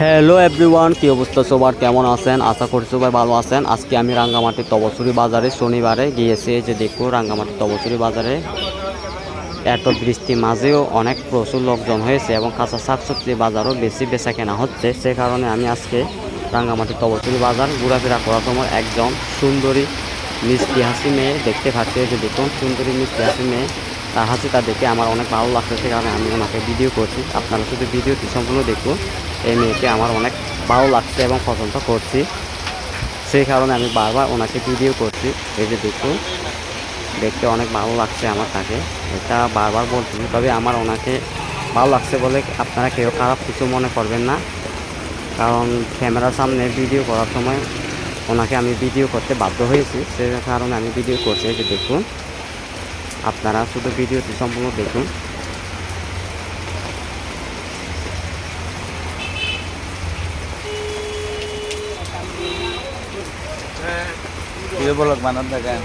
Hello everyone, কি অবস্থা সবার, কেমন আছেন? আশা করি সবাই ভালো আছেন। আজকে আমি রাঙ্গামাটির তবসুরি বাজারে শনিবারে গিয়েছি। এই যে দেখো, রাঙ্গামাটির তবসুরি বাজারে এত বৃষ্টি মাঝেও অনেক প্রচুর লোকজন হয়েছে এবং কাঁচা শাকসবজি বাজারও বেশি বেচা কেনা হচ্ছে। সে কারণে আমি আজকে রাঙ্গামাটির তবসুরি বাজার ঘোরাফেরা করার সময় একজন সুন্দরী মিষ্টি হাসি মেয়ে দেখতে পাচ্ছি। এই যে দেখুন, সুন্দরী মিষ্টি হাসি মেয়ে, তার হাসিটা দেখে আমার অনেক ভালো লাগছে। সে কারণে আমি ওনাকে ভিডিও করছি। আপনারা শুধু ভিডিওটি সম্পূর্ণ দেখুন। এই মেয়েকে আমার অনেক ভালো লাগছে এবং পছন্দ করছি, সেই কারণে আমি বারবার ওনাকে ভিডিও করছি। এই যে দেখুন, দেখতে অনেক ভালো লাগছে আমার তাকে, এটা বারবার বলছি। তবে আমার ওনাকে ভালো লাগছে বলে আপনারা কেউ খারাপ কিছু মনে করবেন না, কারণ ক্যামেরার সামনে ভিডিও করার সময় ওনাকে আমি ভিডিও করতে বাধ্য হয়েছি, সে কারণে আমি ভিডিও করছি। এই যে দেখুন, আপনারা শুধু ভিডিওটি সম্পূর্ণ দেখুন। ভিডিও ব্লগ বানান দেখেন।